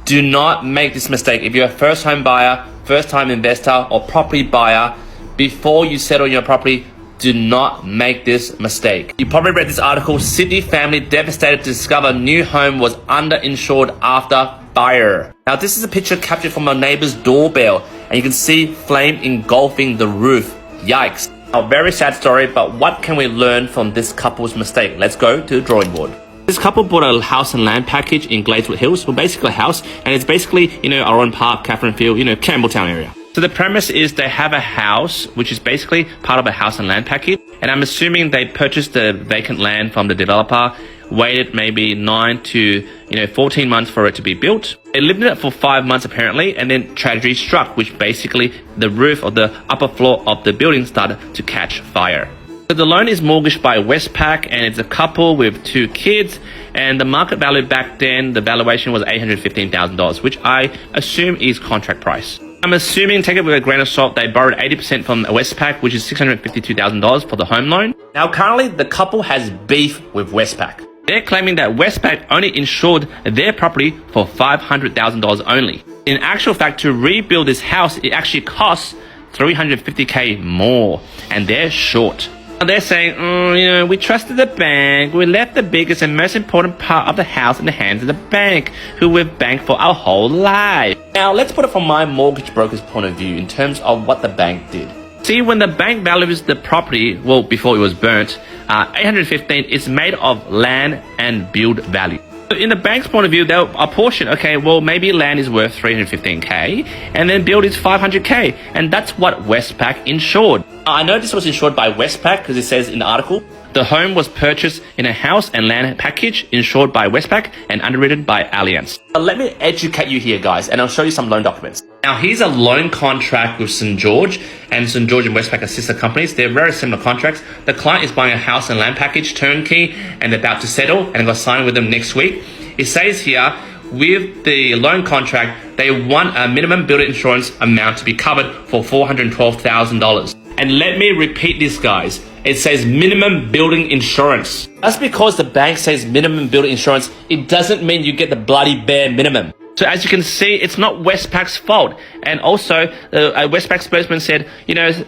Do not make this mistake. If you're a first home buyer, first time investor, or property buyer, before you settle your property, do not make this mistake. You probably read this article, Sydney family devastated to discover new home was underinsured after fire. Now this is a picture captured from a neighbor's doorbell, and you can see flame engulfing the roof. Yikes. A very sad story, but what can we learn from this couple's mistake? Let's go to the drawing board. This couple bought a house and land package in Glazewood Hills, well basically a house, and it's basically, Oran Park, Catherine Field, Campbelltown area. So the premise is they have a house, which is basically part of a house and land package, and I'm assuming they purchased the vacant land from the developer, waited maybe 9 to 14 months for it to be built. They lived in it for 5 months apparently, and then tragedy struck, which basically the roof of the upper floor of the building started to catch fire. So the loan is mortgaged by Westpac, and it's a couple with 2 kids, and the market value back then, the valuation was $815,000, which I assume is contract price. I'm assuming, take it with a grain of salt, they borrowed 80% from Westpac, which is $652,000 for the home loan. Now currently the couple has beef with Westpac. They're claiming that Westpac only insured their property for $500,000 only. In actual fact, to rebuild this house, it actually costs $350K more, and they're short. They're saying, we trusted the bank. We left the biggest and most important part of the house in the hands of the bank, who we've banked for our whole life. Now, let's put it from my mortgage broker's point of view in terms of what the bank did. See, when the bank values the property, well, before it was burnt, 815 is made of land and build value. In the bank's point of view, they'll apportion, okay, well, maybe land is worth 315K and then build is 500K. And that's what Westpac insured. I know this was insured by Westpac because it says in the article, the home was purchased in a house and land package insured by Westpac and underwritten by Allianz. Let me educate you here, guys, and I'll show you some loan documents. Now, here's a loan contract with St. George, and St. George and Westpac are sister companies. They're very similar contracts. The client is buying a house and land package, turnkey, and they're about to settle, and I'm going to sign with them next week. It says here, with the loan contract, they want a minimum building insurance amount to be covered for $412,000. And let me repeat this, guys. It says minimum building insurance. That's because the bank says minimum building insurance, it doesn't mean you get the bloody bare minimum. So as you can see, it's not Westpac's fault. And also, a Westpac spokesman said,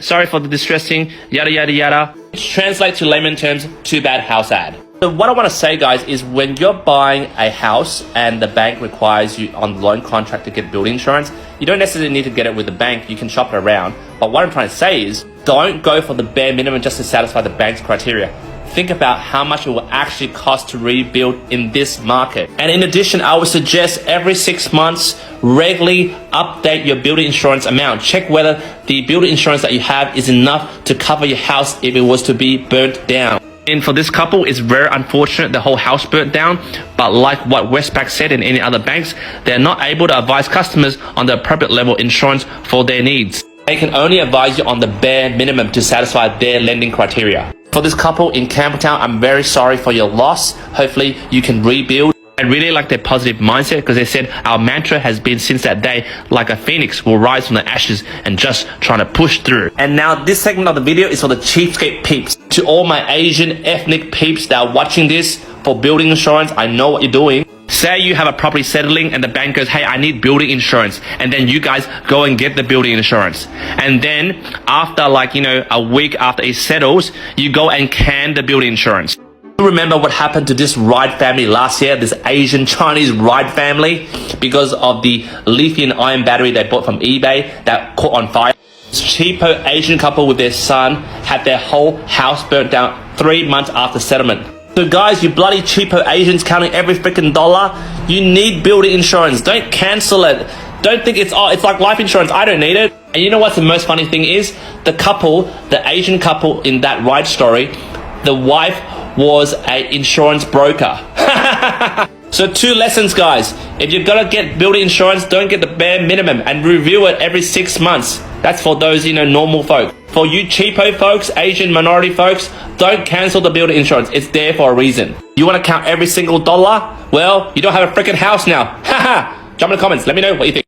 sorry for the distressing, yada, yada, yada. Which translates to layman terms, too bad house ad. So what I want to say, guys, is when you're buying a house and the bank requires you on the loan contract to get building insurance, you don't necessarily need to get it with the bank. You can shop it around. But what I'm trying to say is, don't go for the bare minimum just to satisfy the bank's criteria. Think about how much it will actually cost to rebuild in this market. And in addition, I would suggest every 6 months, regularly update your building insurance amount. Check whether the building insurance that you have is enough to cover your house if it was to be burnt down. And for this couple, it's very unfortunate the whole house burnt down, but like what Westpac said and any other banks, they're not able to advise customers on the appropriate level of insurance for their needs. They can only advise you on the bare minimum to satisfy their lending criteria. For this couple in Campbelltown, I'm very sorry for your loss. Hopefully you can rebuild. I really like their positive mindset because they said our mantra has been since that day, like a phoenix will rise from the ashes and just trying to push through. And now this segment of the video is for the cheapskate peeps. To all my Asian ethnic peeps that are watching this, for building insurance, I know what you're doing. Say you have a property settling and the bank goes, hey, I need building insurance. And then you guys go and get the building insurance. And then after a week after it settles, you go and can the building insurance. Remember what happened to this Ride family last year, this Asian Chinese Ride family, because of the lithium-ion battery they bought from eBay that caught on fire. This cheapo Asian couple with their son had their whole house burnt down 3 months after settlement. So guys, you bloody cheapo Asians counting every freaking dollar, you need building insurance. Don't cancel it. Don't think it's like life insurance. I don't need it. And you know what's the most funny thing is? The Asian couple in that Ride story, the wife was an insurance broker. So 2 lessons, guys. If you're gonna get building insurance, don't get the bare minimum and review it every 6 months. That's for those, normal folk. For you cheapo folks, Asian minority folks, don't cancel the building insurance. It's there for a reason. You wanna count every single dollar? Well, you don't have a freaking house now. Jump in the comments. Let me know what you think.